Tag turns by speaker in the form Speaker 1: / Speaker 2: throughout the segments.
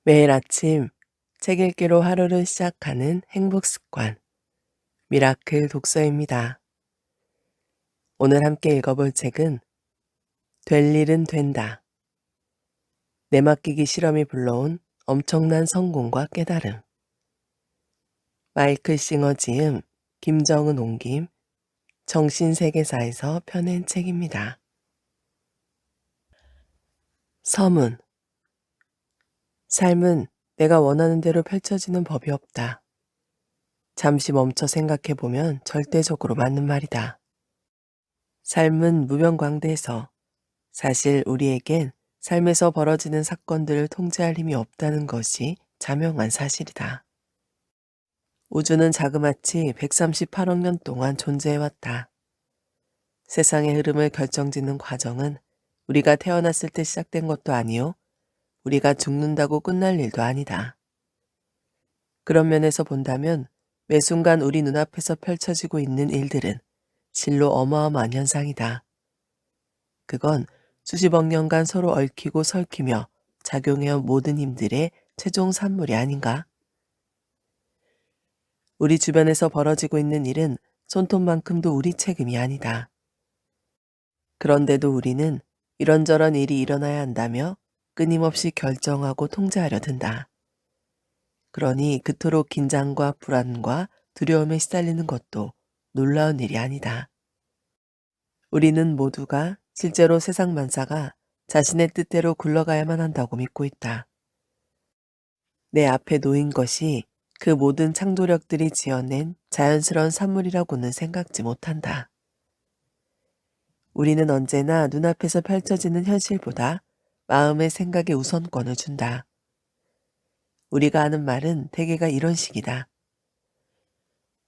Speaker 1: 매일 아침 책 읽기로 하루를 시작하는 행복 습관, 미라클 독서입니다. 오늘 함께 읽어볼 책은 될 일은 된다. 내맡기기 실험이 불러온 엄청난 성공과 깨달음. 마이클 싱어 지음, 김정은 옮김, 정신세계사에서 펴낸 책입니다. 서문. 삶은 내가 원하는 대로 펼쳐지는 법이 없다. 잠시 멈춰 생각해보면 절대적으로 맞는 말이다. 삶은 무병광대해서 사실 우리에겐 삶에서 벌어지는 사건들을 통제할 힘이 없다는 것이 자명한 사실이다. 우주는 자그마치 138억 년 동안 존재해왔다. 세상의 흐름을 결정짓는 과정은 우리가 태어났을 때 시작된 것도 아니요, 우리가 죽는다고 끝날 일도 아니다. 그런 면에서 본다면 매 순간 우리 눈앞에서 펼쳐지고 있는 일들은 실로 어마어마한 현상이다. 그건 수십억 년간 서로 얽히고 설키며 작용해온 모든 힘들의 최종 산물이 아닌가? 우리 주변에서 벌어지고 있는 일은 손톱만큼도 우리 책임이 아니다. 그런데도 우리는 이런저런 일이 일어나야 한다며 끊임없이 결정하고 통제하려 든다. 그러니 그토록 긴장과 불안과 두려움에 시달리는 것도 놀라운 일이 아니다. 우리는 모두가 실제로 세상 만사가 자신의 뜻대로 굴러가야만 한다고 믿고 있다. 내 앞에 놓인 것이 그 모든 창조력들이 지어낸 자연스러운 산물이라고는 생각지 못한다. 우리는 언제나 눈앞에서 펼쳐지는 현실보다 마음의 생각에 우선권을 준다. 우리가 하는 말은 대개가 이런 식이다.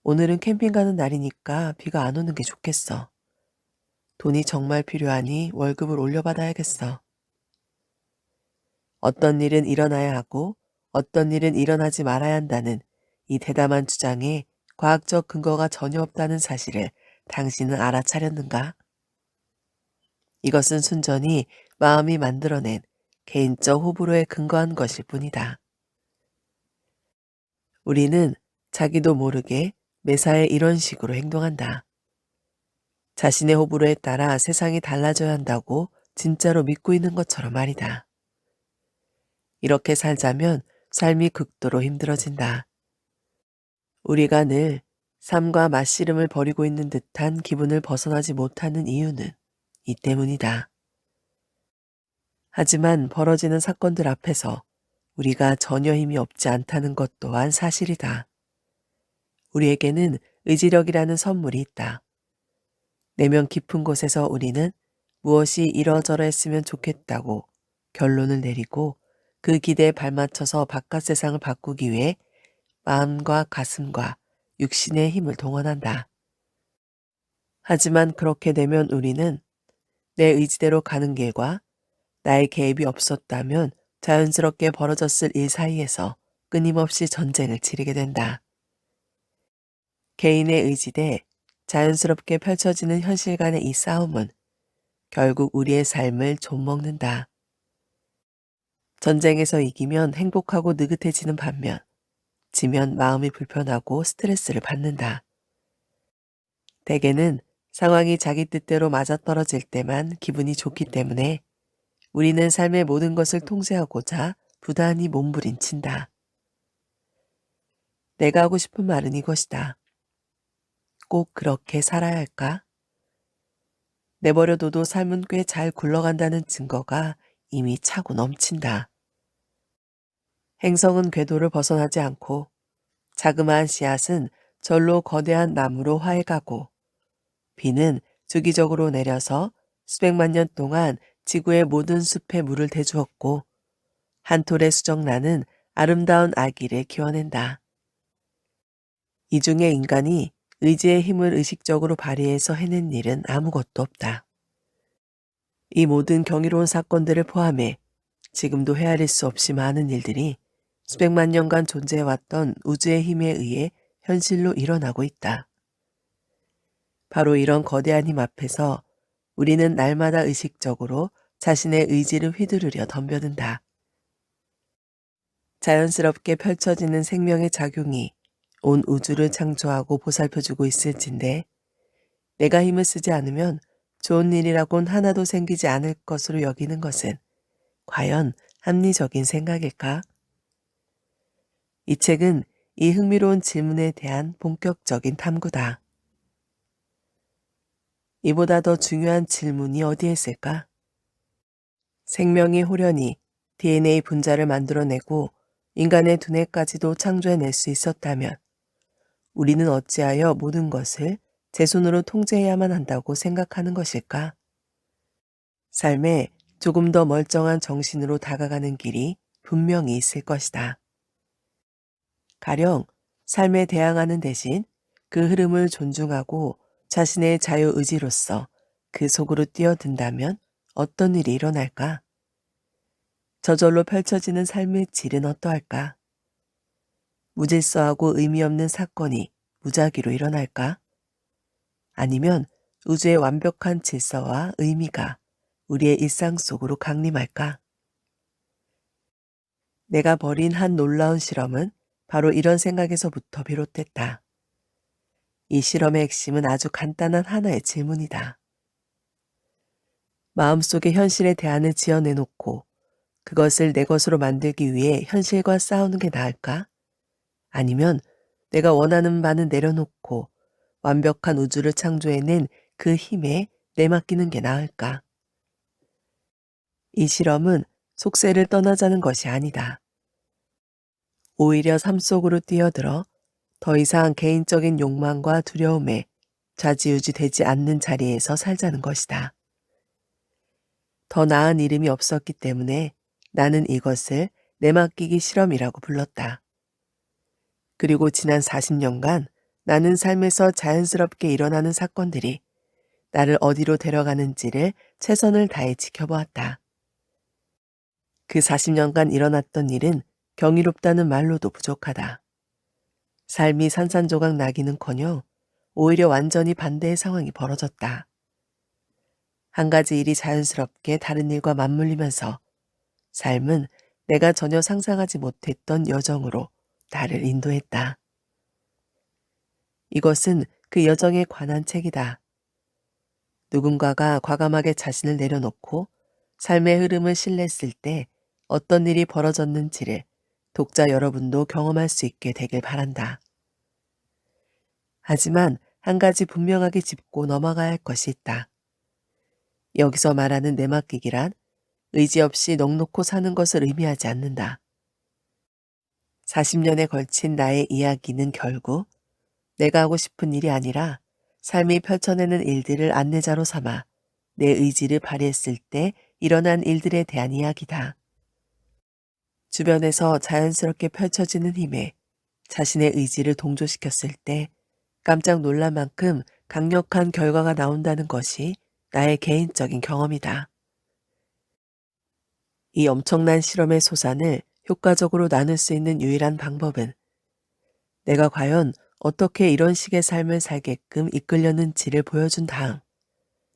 Speaker 1: 오늘은 캠핑 가는 날이니까 비가 안 오는 게 좋겠어. 돈이 정말 필요하니 월급을 올려받아야겠어. 어떤 일은 일어나야 하고 어떤 일은 일어나지 말아야 한다는 이 대담한 주장에 과학적 근거가 전혀 없다는 사실을 당신은 알아차렸는가? 이것은 순전히 마음이 만들어낸 개인적 호불호에 근거한 것일 뿐이다. 우리는 자기도 모르게 매사에 이런 식으로 행동한다. 자신의 호불호에 따라 세상이 달라져야 한다고 진짜로 믿고 있는 것처럼 말이다. 이렇게 살자면 삶이 극도로 힘들어진다. 우리가 늘 삶과 맞씨름을 벌이고 있는 듯한 기분을 벗어나지 못하는 이유는 이 때문이다. 하지만 벌어지는 사건들 앞에서 우리가 전혀 힘이 없지 않다는 것 또한 사실이다. 우리에게는 의지력이라는 선물이 있다. 내면 깊은 곳에서 우리는 무엇이 이러저러했으면 좋겠다고 결론을 내리고 그 기대에 발맞춰서 바깥 세상을 바꾸기 위해 마음과 가슴과 육신의 힘을 동원한다. 하지만 그렇게 되면 우리는 내 의지대로 가는 길과 나의 개입이 없었다면 자연스럽게 벌어졌을 일 사이에서 끊임없이 전쟁을 치르게 된다. 개인의 의지 대 자연스럽게 펼쳐지는 현실 간의 이 싸움은 결국 우리의 삶을 좀먹는다. 전쟁에서 이기면 행복하고 느긋해지는 반면 지면 마음이 불편하고 스트레스를 받는다. 대개는 상황이 자기 뜻대로 맞아떨어질 때만 기분이 좋기 때문에 우리는 삶의 모든 것을 통제하고자 부단히 몸부림친다. 내가 하고 싶은 말은 이것이다. 꼭 그렇게 살아야 할까? 내버려둬도 삶은 꽤 잘 굴러간다는 증거가 이미 차고 넘친다. 행성은 궤도를 벗어나지 않고 자그마한 씨앗은 절로 거대한 나무로 화해가고 비는 주기적으로 내려서 수백만 년 동안 지구의 모든 숲에 물을 대주었고 한 톨의 수정란은 아름다운 아기를 키워낸다. 이 중에 인간이 의지의 힘을 의식적으로 발휘해서 해낸 일은 아무것도 없다. 이 모든 경이로운 사건들을 포함해 지금도 헤아릴 수 없이 많은 일들이 수백만 년간 존재해왔던 우주의 힘에 의해 현실로 일어나고 있다. 바로 이런 거대한 힘 앞에서 우리는 날마다 의식적으로 자신의 의지를 휘두르려 덤벼든다. 자연스럽게 펼쳐지는 생명의 작용이 온 우주를 창조하고 보살펴주고 있을진데 내가 힘을 쓰지 않으면 좋은 일이라곤 하나도 생기지 않을 것으로 여기는 것은 과연 합리적인 생각일까? 이 책은 이 흥미로운 질문에 대한 본격적인 탐구다. 이보다 더 중요한 질문이 어디에 있을까? 생명이 호련히 DNA 분자를 만들어내고 인간의 두뇌까지도 창조해낼 수 있었다면 우리는 어찌하여 모든 것을 제 손으로 통제해야만 한다고 생각하는 것일까? 삶에 조금 더 멀쩡한 정신으로 다가가는 길이 분명히 있을 것이다. 가령 삶에 대항하는 대신 그 흐름을 존중하고 자신의 자유의지로서 그 속으로 뛰어든다면 어떤 일이 일어날까? 저절로 펼쳐지는 삶의 질은 어떠할까? 무질서하고 의미 없는 사건이 무작위로 일어날까? 아니면 우주의 완벽한 질서와 의미가 우리의 일상 속으로 강림할까? 내가 벌인 한 놀라운 실험은 바로 이런 생각에서부터 비롯됐다. 이 실험의 핵심은 아주 간단한 하나의 질문이다. 마음속에 현실의 대안을 지어내놓고 그것을 내 것으로 만들기 위해 현실과 싸우는 게 나을까? 아니면 내가 원하는 바는 내려놓고 완벽한 우주를 창조해낸 그 힘에 내맡기는 게 나을까? 이 실험은 속세를 떠나자는 것이 아니다. 오히려 삶 속으로 뛰어들어 더 이상 개인적인 욕망과 두려움에 좌지우지 되지 않는 자리에서 살자는 것이다. 더 나은 이름이 없었기 때문에 나는 이것을 내맡기기 실험이라고 불렀다. 그리고 지난 40년간 나는 삶에서 자연스럽게 일어나는 사건들이 나를 어디로 데려가는지를 최선을 다해 지켜보았다. 그 40년간 일어났던 일은 경이롭다는 말로도 부족하다. 삶이 산산조각 나기는커녕 오히려 완전히 반대의 상황이 벌어졌다. 한 가지 일이 자연스럽게 다른 일과 맞물리면서 삶은 내가 전혀 상상하지 못했던 여정으로 나를 인도했다. 이것은 그 여정에 관한 책이다. 누군가가 과감하게 자신을 내려놓고 삶의 흐름을 신뢰했을 때 어떤 일이 벌어졌는지를 독자 여러분도 경험할 수 있게 되길 바란다. 하지만 한 가지 분명하게 짚고 넘어가야 할 것이 있다. 여기서 말하는 내맡기기란 의지 없이 넋놓고 사는 것을 의미하지 않는다. 40년에 걸친 나의 이야기는 결국 내가 하고 싶은 일이 아니라 삶이 펼쳐내는 일들을 안내자로 삼아 내 의지를 발휘했을 때 일어난 일들에 대한 이야기다. 주변에서 자연스럽게 펼쳐지는 힘에 자신의 의지를 동조시켰을 때 깜짝 놀랄 만큼 강력한 결과가 나온다는 것이 나의 개인적인 경험이다. 이 엄청난 실험의 소산을 효과적으로 나눌 수 있는 유일한 방법은 내가 과연 어떻게 이런 식의 삶을 살게끔 이끌렸는지를 보여준 다음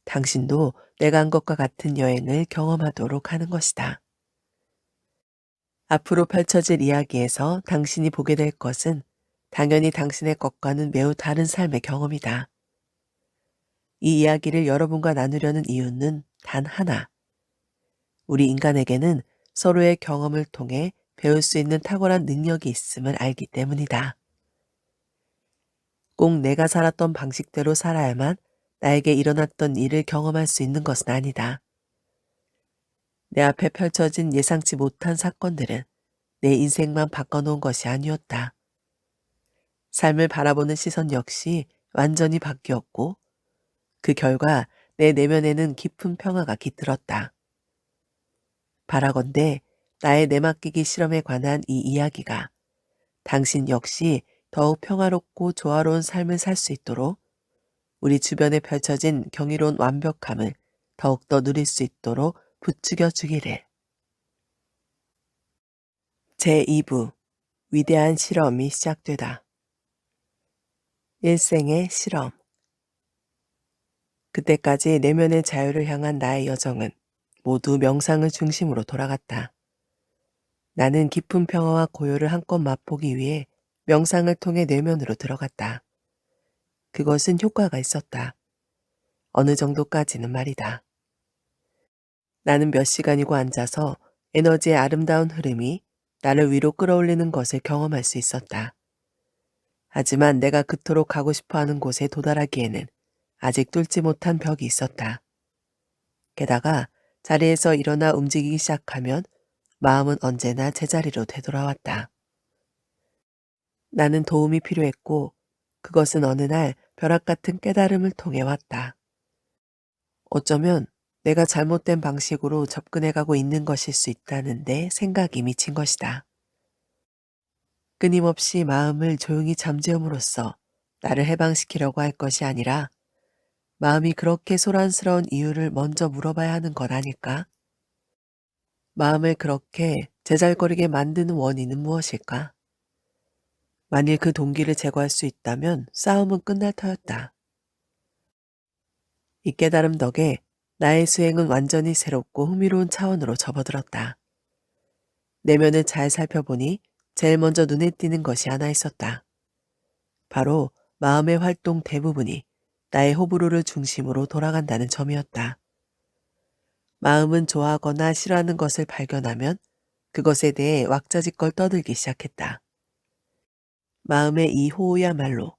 Speaker 1: 당신도 내가 한 것과 같은 여행을 경험하도록 하는 것이다. 앞으로 펼쳐질 이야기에서 당신이 보게 될 것은 당연히 당신의 것과는 매우 다른 삶의 경험이다. 이 이야기를 여러분과 나누려는 이유는 단 하나. 우리 인간에게는 서로의 경험을 통해 배울 수 있는 탁월한 능력이 있음을 알기 때문이다. 꼭 내가 살았던 방식대로 살아야만 나에게 일어났던 일을 경험할 수 있는 것은 아니다. 내 앞에 펼쳐진 예상치 못한 사건들은 내 인생만 바꿔놓은 것이 아니었다. 삶을 바라보는 시선 역시 완전히 바뀌었고 그 결과 내 내면에는 깊은 평화가 깃들었다. 바라건대 나의 내맡기기 실험에 관한 이 이야기가 당신 역시 더욱 평화롭고 조화로운 삶을 살 수 있도록 우리 주변에 펼쳐진 경이로운 완벽함을 더욱더 누릴 수 있도록 부추겨 주기를. 제2부 위대한 실험이 시작되다. 일생의 실험. 그때까지 내면의 자유를 향한 나의 여정은 모두 명상을 중심으로 돌아갔다. 나는 깊은 평화와 고요를 한껏 맛보기 위해 명상을 통해 내면으로 들어갔다. 그것은 효과가 있었다. 어느 정도까지는 말이다. 나는 몇 시간이고 앉아서 에너지의 아름다운 흐름이 나를 위로 끌어올리는 것을 경험할 수 있었다. 하지만 내가 그토록 가고 싶어 하는 곳에 도달하기에는 아직 뚫지 못한 벽이 있었다. 게다가 자리에서 일어나 움직이기 시작하면 마음은 언제나 제자리로 되돌아왔다. 나는 도움이 필요했고 그것은 어느 날 벼락 같은 깨달음을 통해 왔다. 어쩌면 내가 잘못된 방식으로 접근해가고 있는 것일 수 있다는데 생각이 미친 것이다. 끊임없이 마음을 조용히 잠재움으로써 나를 해방시키려고 할 것이 아니라 마음이 그렇게 소란스러운 이유를 먼저 물어봐야 하는 것 아닐까? 마음을 그렇게 제잘거리게 만드는 원인은 무엇일까? 만일 그 동기를 제거할 수 있다면 싸움은 끝날 터였다. 이 깨달음 덕에 나의 수행은 완전히 새롭고 흥미로운 차원으로 접어들었다. 내면을 잘 살펴보니 제일 먼저 눈에 띄는 것이 하나 있었다. 바로 마음의 활동 대부분이 나의 호불호를 중심으로 돌아간다는 점이었다. 마음은 좋아하거나 싫어하는 것을 발견하면 그것에 대해 왁자지껄 떠들기 시작했다. 마음의 이 호우야말로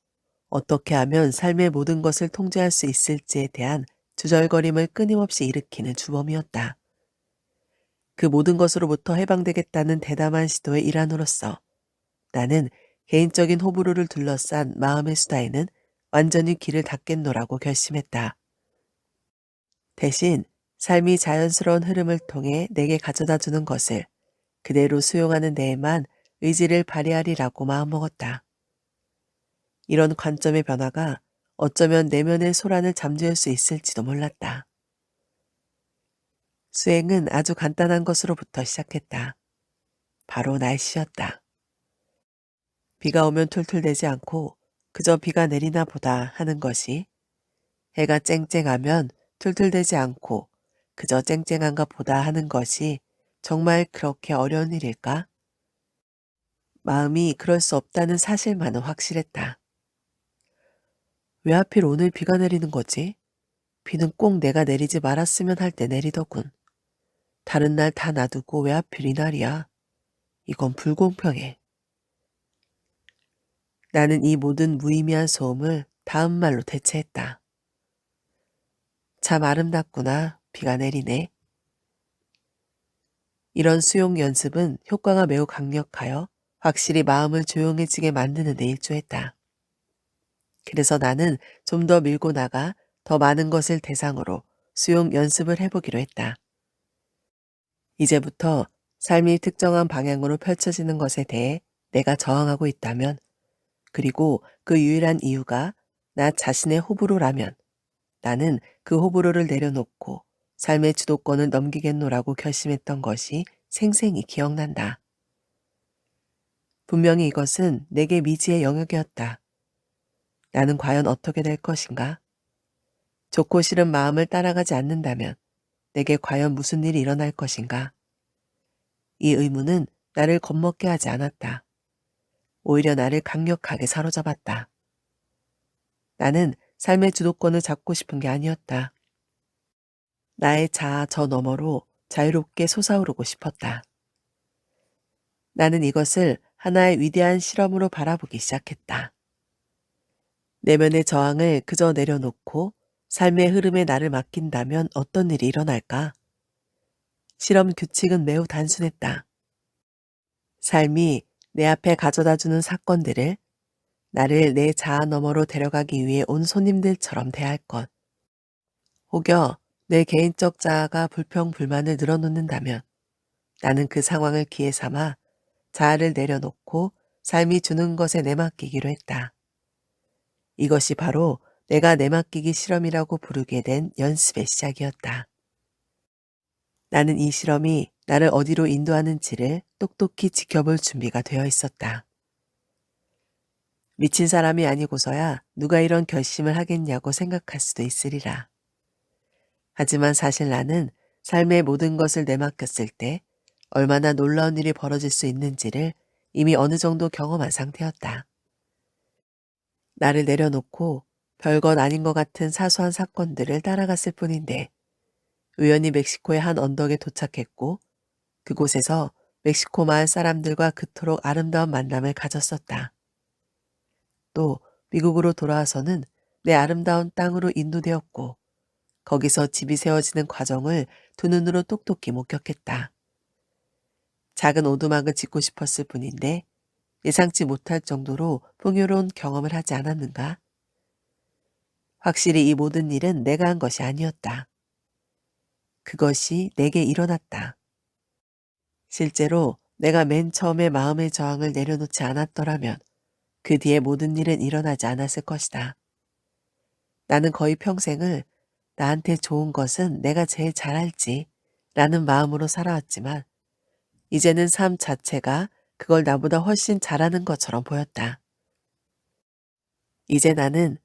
Speaker 1: 어떻게 하면 삶의 모든 것을 통제할 수 있을지에 대한 주절거림을 끊임없이 일으키는 주범이었다. 그 모든 것으로부터 해방되겠다는 대담한 시도의 일환으로서 나는 개인적인 호불호를 둘러싼 마음의 수다에는 완전히 귀를 닫겠노라고 결심했다. 대신 삶이 자연스러운 흐름을 통해 내게 가져다 주는 것을 그대로 수용하는 데에만 의지를 발휘하리라고 마음먹었다. 이런 관점의 변화가 어쩌면 내면의 소란을 잠재울 수 있을지도 몰랐다. 수행은 아주 간단한 것으로부터 시작했다. 바로 날씨였다. 비가 오면 툴툴대지 않고 그저 비가 내리나 보다 하는 것이, 해가 쨍쨍하면 툴툴대지 않고 그저 쨍쨍한가 보다 하는 것이 정말 그렇게 어려운 일일까? 마음이 그럴 수 없다는 사실만은 확실했다. 왜 하필 오늘 비가 내리는 거지? 비는 꼭 내가 내리지 말았으면 할 때 내리더군. 다른 날 다 놔두고 왜 하필 이날이야? 이건 불공평해. 나는 이 모든 무의미한 소음을 다음 말로 대체했다. 참 아름답구나. 비가 내리네. 이런 수용 연습은 효과가 매우 강력하여 확실히 마음을 조용해지게 만드는 데 일조했다. 그래서 나는 좀 더 밀고 나가 더 많은 것을 대상으로 수용 연습을 해보기로 했다. 이제부터 삶이 특정한 방향으로 펼쳐지는 것에 대해 내가 저항하고 있다면, 그리고 그 유일한 이유가 나 자신의 호불호라면 나는 그 호불호를 내려놓고 삶의 주도권을 넘기겠노라고 결심했던 것이 생생히 기억난다. 분명히 이것은 내게 미지의 영역이었다. 나는 과연 어떻게 될 것인가? 좋고 싫은 마음을 따라가지 않는다면 내게 과연 무슨 일이 일어날 것인가? 이 의문은 나를 겁먹게 하지 않았다. 오히려 나를 강력하게 사로잡았다. 나는 삶의 주도권을 잡고 싶은 게 아니었다. 나의 자아 저 너머로 자유롭게 솟아오르고 싶었다. 나는 이것을 하나의 위대한 실험으로 바라보기 시작했다. 내면의 저항을 그저 내려놓고 삶의 흐름에 나를 맡긴다면 어떤 일이 일어날까? 실험 규칙은 매우 단순했다. 삶이 내 앞에 가져다주는 사건들을 나를 내 자아 너머로 데려가기 위해 온 손님들처럼 대할 것. 혹여 내 개인적 자아가 불평불만을 늘어놓는다면 나는 그 상황을 기회 삼아 자아를 내려놓고 삶이 주는 것에 내맡기기로 했다. 이것이 바로 내가 내맡기기 실험이라고 부르게 된 연습의 시작이었다. 나는 이 실험이 나를 어디로 인도하는지를 똑똑히 지켜볼 준비가 되어 있었다. 미친 사람이 아니고서야 누가 이런 결심을 하겠냐고 생각할 수도 있으리라. 하지만 사실 나는 삶의 모든 것을 내맡겼을 때 얼마나 놀라운 일이 벌어질 수 있는지를 이미 어느 정도 경험한 상태였다. 나를 내려놓고 별것 아닌 것 같은 사소한 사건들을 따라갔을 뿐인데 우연히 멕시코의 한 언덕에 도착했고 그곳에서 멕시코 마을 사람들과 그토록 아름다운 만남을 가졌었다. 또 미국으로 돌아와서는 내 아름다운 땅으로 인도되었고 거기서 집이 세워지는 과정을 두 눈으로 똑똑히 목격했다. 작은 오두막을 짓고 싶었을 뿐인데 예상치 못할 정도로 풍요로운 경험을 하지 않았는가? 확실히 이 모든 일은 내가 한 것이 아니었다. 그것이 내게 일어났다. 실제로 내가 맨 처음에 마음의 저항을 내려놓지 않았더라면 그 뒤에 모든 일은 일어나지 않았을 것이다. 나는 거의 평생을 나한테 좋은 것은 내가 제일 잘할지 라는 마음으로 살아왔지만 이제는 삶 자체가 그걸 나보다 훨씬 잘하는 것처럼 보였다. 이제 나는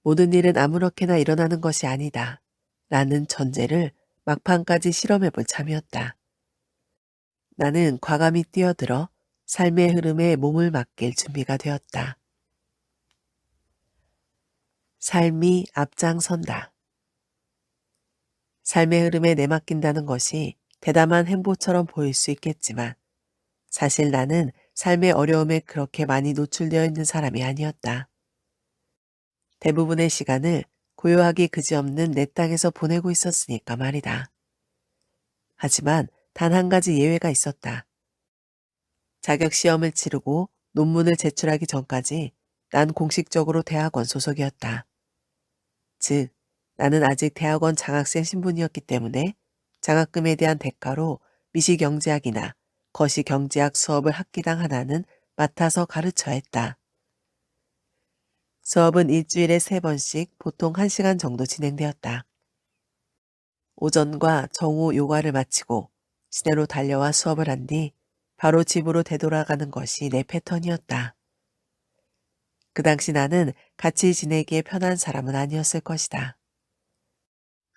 Speaker 1: 모든 일은 아무렇게나 일어나는 것이 아니다 라는 전제를 막판까지 실험해 볼 참이었다. 나는 과감히 뛰어들어 삶의 흐름에 몸을 맡길 준비가 되었다. 삶이 앞장선다. 삶의 흐름에 내맡긴다는 것이 대담한 행보처럼 보일 수 있겠지만 사실 나는 삶의 어려움에 그렇게 많이 노출되어 있는 사람이 아니었다. 대부분의 시간을 고요하기 그지없는 내 땅에서 보내고 있었으니까 말이다. 하지만 단 한 가지 예외가 있었다. 자격 시험을 치르고 논문을 제출하기 전까지 난 공식적으로 대학원 소속이었다. 즉, 나는 아직 대학원 장학생 신분이었기 때문에 장학금에 대한 대가로 미시경제학이나 거시경제학 수업을 학기당 하나는 맡아서 가르쳐야 했다. 수업은 일주일에 3번씩 보통 1시간 정도 진행되었다. 오전과 정오 요가를 마치고 시내로 달려와 수업을 한 뒤 바로 집으로 되돌아가는 것이 내 패턴이었다. 그 당시 나는 같이 지내기에 편한 사람은 아니었을 것이다.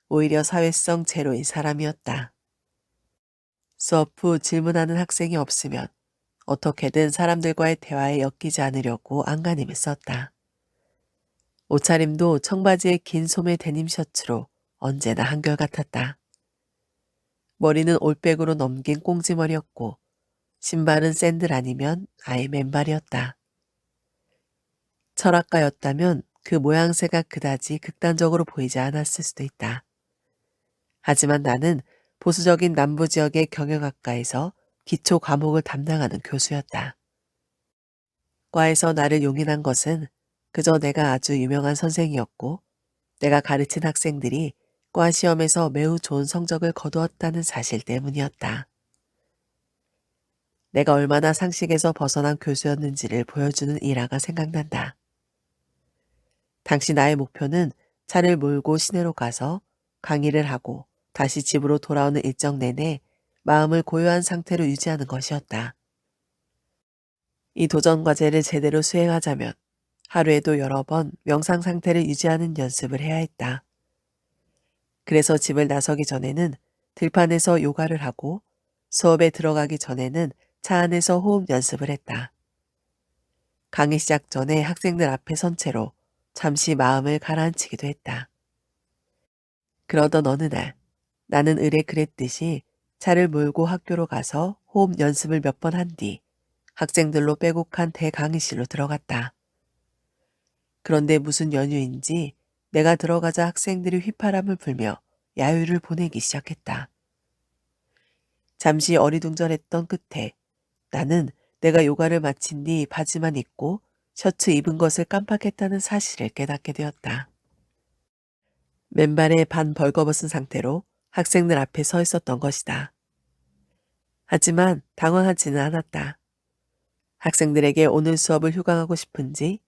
Speaker 1: 오히려 사회성 제로인 사람이었다. 수업 후 질문하는 학생이 없으면 어떻게든 사람들과의 대화에 엮이지 않으려고 안간힘을 썼다. 옷차림도 청바지에 긴 소매 데님 셔츠로 언제나 한결같았다. 머리는 올백으로 넘긴 꽁지머리였고 신발은 샌들 아니면 아예 맨발이었다. 철학가였다면 그 모양새가 그다지 극단적으로 보이지 않았을 수도 있다. 하지만 나는 보수적인 남부 지역의 경영학과에서 기초 과목을 담당하는 교수였다. 과에서 나를 용인한 것은 그저 내가 아주 유명한 선생이었고 내가 가르친 학생들이 과 시험에서 매우 좋은 성적을 거두었다는 사실 때문이었다. 내가 얼마나 상식에서 벗어난 교수였는지를 보여주는 일화가 생각난다. 당시 나의 목표는 차를 몰고 시내로 가서 강의를 하고 다시 집으로 돌아오는 일정 내내 마음을 고요한 상태로 유지하는 것이었다. 이 도전 과제를 제대로 수행하자면 하루에도 여러 번 명상 상태를 유지하는 연습을 해야 했다. 그래서 집을 나서기 전에는 들판에서 요가를 하고 수업에 들어가기 전에는 차 안에서 호흡 연습을 했다. 강의 시작 전에 학생들 앞에 선 채로 잠시 마음을 가라앉히기도 했다. 그러던 어느 날 나는 을에 그랬듯이 차를 몰고 학교로 가서 호흡 연습을 몇 번 한 뒤 학생들로 빼곡한 대강의실로 들어갔다. 그런데 무슨 연유인지 내가 들어가자 학생들이 휘파람을 불며 야유를 보내기 시작했다. 잠시 어리둥절했던 끝에 나는 내가 요가를 마친 뒤 바지만 입고 셔츠 입은 것을 깜빡했다는 사실을 깨닫게 되었다. 맨발에 반 벌거벗은 상태로 학생들 앞에 서 있었던 것이다. 하지만 당황하지는 않았다. 학생들에게 오늘 수업을 휴강하고 싶은지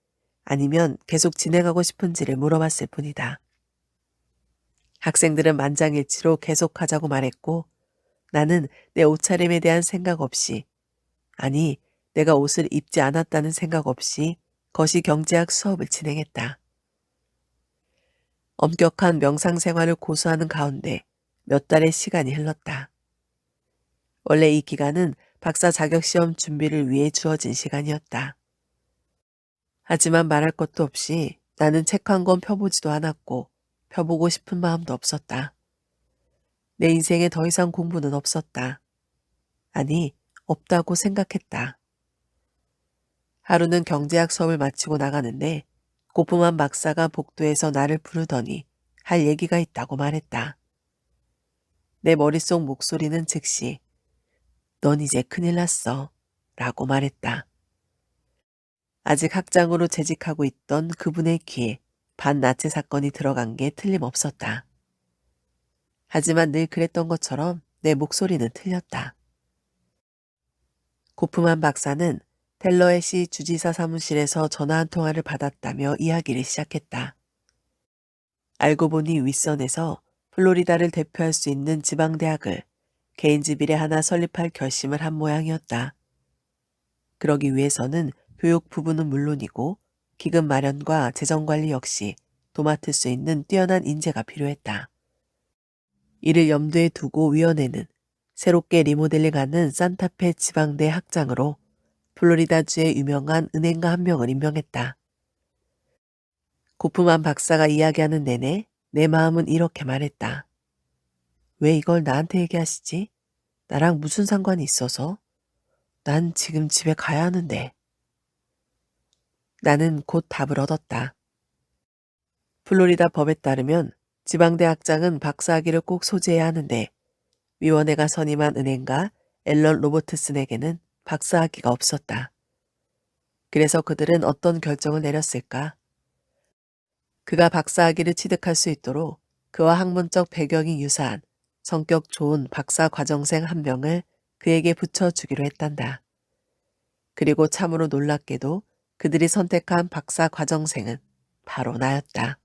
Speaker 1: 아니면 계속 진행하고 싶은지를 물어봤을 뿐이다. 학생들은 만장일치로 계속하자고 말했고 나는 내 옷차림에 대한 생각 없이 아니 내가 옷을 입지 않았다는 생각 없이 거시경제학 수업을 진행했다. 엄격한 명상 생활을 고수하는 가운데 몇 달의 시간이 흘렀다. 원래 이 기간은 박사 자격시험 준비를 위해 주어진 시간이었다. 하지만 말할 것도 없이 나는 책 한 권 펴보지도 않았고 펴보고 싶은 마음도 없었다. 내 인생에 더 이상 공부는 없었다. 아니, 없다고 생각했다. 하루는 경제학 수업을 마치고 나가는데 고품한 박사가 복도에서 나를 부르더니 할 얘기가 있다고 말했다. 내 머릿속 목소리는 즉시 넌 이제 큰일 났어 라고 말했다. 아직 학장으로 재직하고 있던 그분의 귀에 반나치 사건이 들어간 게 틀림없었다. 하지만 늘 그랬던 것처럼 내 목소리는 틀렸다. 고프만 박사는 델러웨시 주지사 사무실에서 전화 한 통화를 받았다며 이야기를 시작했다. 알고 보니 윗선에서 플로리다를 대표할 수 있는 지방대학을 개인지비례 하나 설립할 결심을 한 모양이었다. 그러기 위해서는 교육 부분은 물론이고 기금 마련과 재정관리 역시 도맡을 수 있는 뛰어난 인재가 필요했다. 이를 염두에 두고 위원회는 새롭게 리모델링하는 산타페 지방대 학장으로 플로리다주의 유명한 은행가 한 명을 임명했다. 고프만 박사가 이야기하는 내내 내 마음은 이렇게 말했다. 왜 이걸 나한테 얘기하시지? 나랑 무슨 상관이 있어서? 난 지금 집에 가야 하는데. 나는 곧 답을 얻었다. 플로리다 법에 따르면 지방대학장은 박사학위를 꼭 소지해야 하는데 위원회가 선임한 은행가 앨런 로버트슨에게는 박사학위가 없었다. 그래서 그들은 어떤 결정을 내렸을까? 그가 박사학위를 취득할 수 있도록 그와 학문적 배경이 유사한 성격 좋은 박사 과정생 한 명을 그에게 붙여주기로 했단다. 그리고 참으로 놀랍게도 그들이 선택한 박사 과정생은 바로 나였다.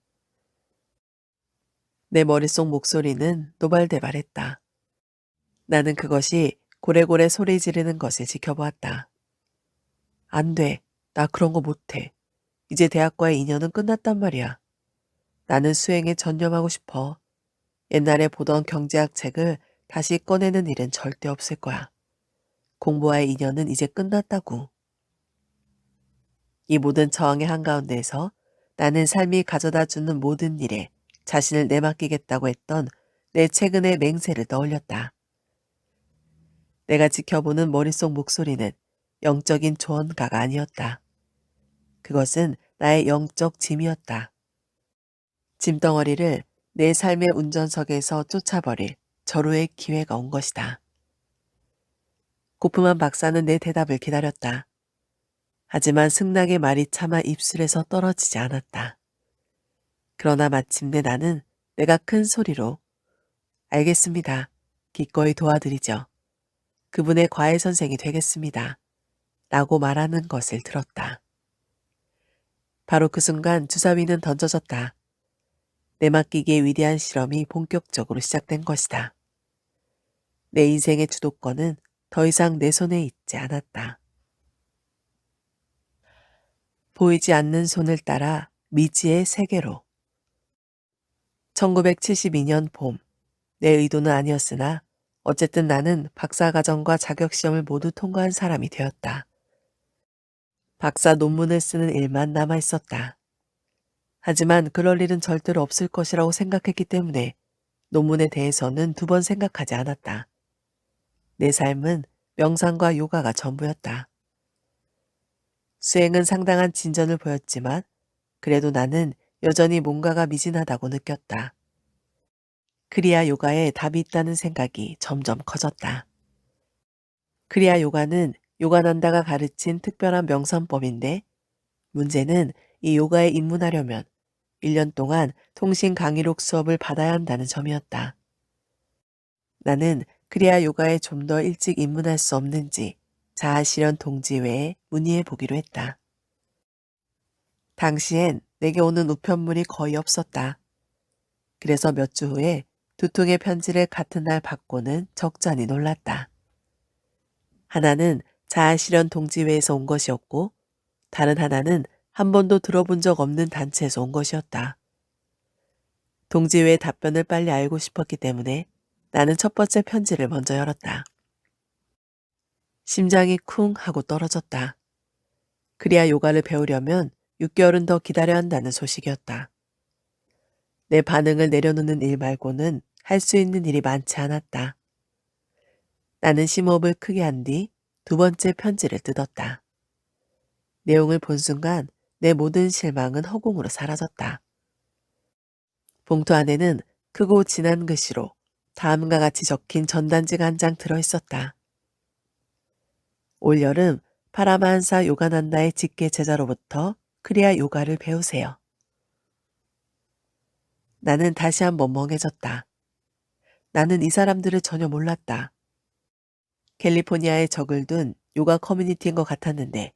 Speaker 1: 내 머릿속 목소리는 노발대발했다. 나는 그것이 고래고래 소리 지르는 것을 지켜보았다. 안 돼. 나 그런 거 못해. 이제 대학과의 인연은 끝났단 말이야. 나는 수행에 전념하고 싶어. 옛날에 보던 경제학 책을 다시 꺼내는 일은 절대 없을 거야. 공부와의 인연은 이제 끝났다고. 이 모든 저항의 한가운데에서 나는 삶이 가져다주는 모든 일에 자신을 내맡기겠다고 했던 내 최근의 맹세를 떠올렸다. 내가 지켜보는 머릿속 목소리는 영적인 조언가가 아니었다. 그것은 나의 영적 짐이었다. 짐덩어리를 내 삶의 운전석에서 쫓아버릴 절호의 기회가 온 것이다. 고프만 박사는 내 대답을 기다렸다. 하지만 승낙의 말이 차마 입술에서 떨어지지 않았다. 그러나 마침내 나는 내가 큰 소리로 알겠습니다. 기꺼이 도와드리죠. 그분의 과외 선생이 되겠습니다. 라고 말하는 것을 들었다. 바로 그 순간 주사위는 던져졌다. 내맡기기의 위대한 실험이 본격적으로 시작된 것이다. 내 인생의 주도권은 더 이상 내 손에 있지 않았다. 보이지 않는 손을 따라 미지의 세계로. 1972년 봄, 내 의도는 아니었으나 어쨌든 나는 박사과정과 자격시험을 모두 통과한 사람이 되었다. 박사 논문을 쓰는 일만 남아 있었다. 하지만 그럴 일은 절대로 없을 것이라고 생각했기 때문에 논문에 대해서는 두 번 생각하지 않았다. 내 삶은 명상과 요가가 전부였다. 수행은 상당한 진전을 보였지만 그래도 나는 여전히 뭔가가 미진하다고 느꼈다. 크리아 요가에 답이 있다는 생각이 점점 커졌다. 크리아 요가는 요가난다가 가르친 특별한 명상법인데 문제는 이 요가에 입문하려면 1년 동안 통신 강의록 수업을 받아야 한다는 점이었다. 나는 크리아 요가에 좀 더 일찍 입문할 수 없는지 자아실현 동지회에 문의해 보기로 했다. 당시엔 내게 오는 우편물이 거의 없었다. 그래서 몇 주 후에 두 통의 편지를 같은 날 받고는 적잖이 놀랐다. 하나는 자아실현 동지회에서 온 것이었고 다른 하나는 한 번도 들어본 적 없는 단체에서 온 것이었다. 동지회의 답변을 빨리 알고 싶었기 때문에 나는 첫 번째 편지를 먼저 열었다. 심장이 쿵 하고 떨어졌다. 그리야 요가를 배우려면 6개월은 더 기다려야 한다는 소식이었다. 내 반응을 내려놓는 일 말고는 할 수 있는 일이 많지 않았다. 나는 심호흡을 크게 한 뒤 두 번째 편지를 뜯었다. 내용을 본 순간 내 모든 실망은 허공으로 사라졌다. 봉투 안에는 크고 진한 글씨로 다음과 같이 적힌 전단지가 한 장 들어있었다. 올여름 파라마한사 요가난다의 직계 제자로부터 크리아 요가를 배우세요. 나는 다시 한번 멍해졌다. 나는 이 사람들을 전혀 몰랐다. 캘리포니아에 적을 둔 요가 커뮤니티인 것 같았는데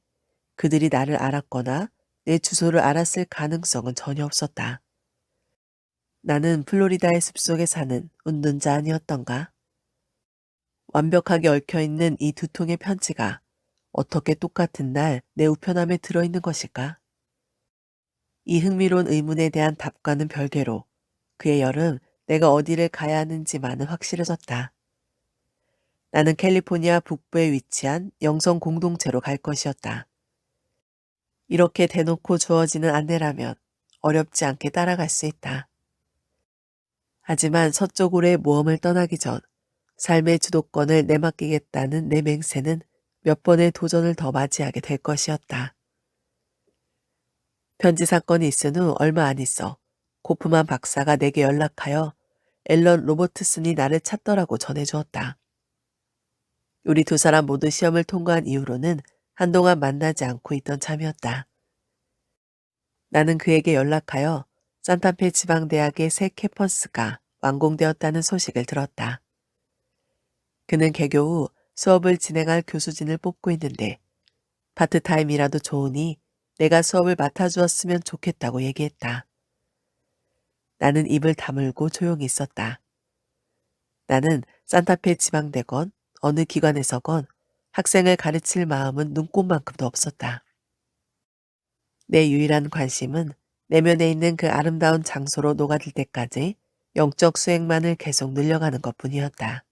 Speaker 1: 그들이 나를 알았거나 내 주소를 알았을 가능성은 전혀 없었다. 나는 플로리다의 숲속에 사는 운둔자 아니었던가? 완벽하게 얽혀있는 이 두 통의 편지가 어떻게 똑같은 날 내 우편함에 들어있는 것일까? 이 흥미로운 의문에 대한 답과는 별개로 그의 여름 내가 어디를 가야 하는지만은 확실해졌다. 나는 캘리포니아 북부에 위치한 영성 공동체로 갈 것이었다. 이렇게 대놓고 주어지는 안내라면 어렵지 않게 따라갈 수 있다. 하지만 서쪽으로의 모험을 떠나기 전 삶의 주도권을 내맡기겠다는 내 맹세는 몇 번의 도전을 더 맞이하게 될 것이었다. 편지 사건이 있은 후 얼마 안 있어 고프만 박사가 내게 연락하여 앨런 로버트슨이 나를 찾더라고 전해주었다. 우리 두 사람 모두 시험을 통과한 이후로는 한동안 만나지 않고 있던 참이었다. 나는 그에게 연락하여 산타페 지방대학의 새 캠퍼스가 완공되었다는 소식을 들었다. 그는 개교 후 수업을 진행할 교수진을 뽑고 있는데 파트타임이라도 좋으니 내가 수업을 맡아주었으면 좋겠다고 얘기했다. 나는 입을 다물고 조용히 있었다. 나는 산타페 지방대건 어느 기관에서건 학생을 가르칠 마음은 눈꼽만큼도 없었다. 내 유일한 관심은 내면에 있는 그 아름다운 장소로 녹아들 때까지 영적 수행만을 계속 늘려가는 것뿐이었다.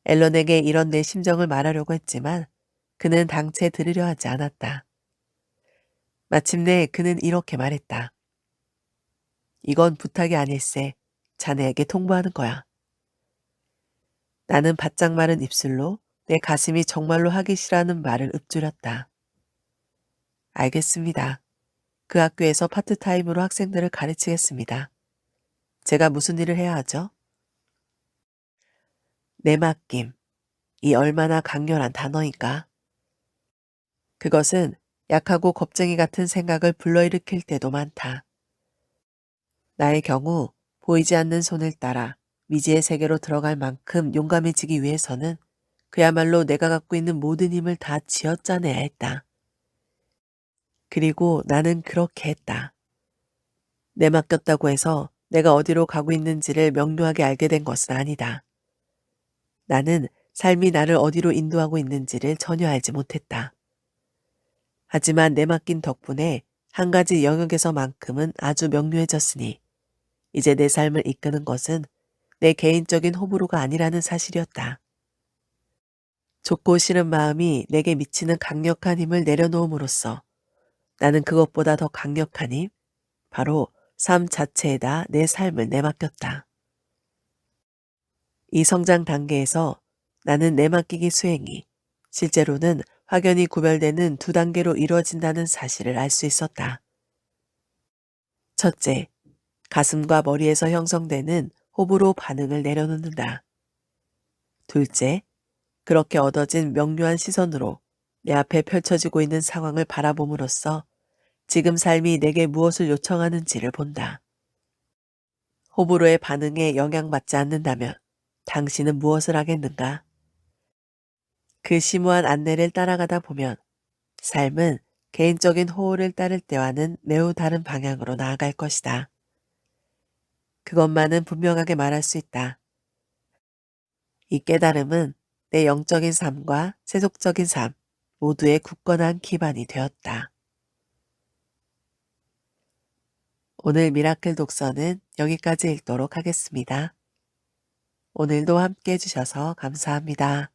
Speaker 1: 앨런에게 이런 내 심정을 말하려고 했지만 그는 당최 들으려 하지 않았다. 마침내 그는 이렇게 말했다. 이건 부탁이 아닐세. 자네에게 통보하는 거야. 나는 바짝 마른 입술로 내 가슴이 정말로 하기 싫어하는 말을 읊조렸다. 알겠습니다. 그 학교에서 파트타임으로 학생들을 가르치겠습니다. 제가 무슨 일을 해야 하죠? 내맡김. 이 얼마나 강렬한 단어인가? 그것은 약하고 겁쟁이 같은 생각을 불러일으킬 때도 많다. 나의 경우 보이지 않는 손을 따라 미지의 세계로 들어갈 만큼 용감해지기 위해서는 그야말로 내가 갖고 있는 모든 힘을 다 쥐어짜내야 했다. 그리고 나는 그렇게 했다. 내맡겼다고 해서 내가 어디로 가고 있는지를 명료하게 알게 된 것은 아니다. 나는 삶이 나를 어디로 인도하고 있는지를 전혀 알지 못했다. 하지만 내맡긴 덕분에 한 가지 영역에서만큼은 아주 명료해졌으니 이제 내 삶을 이끄는 것은 내 개인적인 호불호가 아니라는 사실이었다. 좋고 싫은 마음이 내게 미치는 강력한 힘을 내려놓음으로써 나는 그것보다 더 강력한 힘, 바로 삶 자체에다 내 삶을 내맡겼다. 이 성장 단계에서 나는 내맡기기 수행이 실제로는 확연히 구별되는 두 단계로 이루어진다는 사실을 알 수 있었다. 첫째, 가슴과 머리에서 형성되는 호불호 반응을 내려놓는다. 둘째, 그렇게 얻어진 명료한 시선으로 내 앞에 펼쳐지고 있는 상황을 바라봄으로써 지금 삶이 내게 무엇을 요청하는지를 본다. 호불호의 반응에 영향받지 않는다면 당신은 무엇을 하겠는가? 그 심오한 안내를 따라가다 보면 삶은 개인적인 호호를 따를 때와는 매우 다른 방향으로 나아갈 것이다. 그것만은 분명하게 말할 수 있다. 이 깨달음은 내 영적인 삶과 세속적인 삶 모두의 굳건한 기반이 되었다. 오늘 미라클 독서는 여기까지 읽도록 하겠습니다. 오늘도 함께 해주셔서 감사합니다.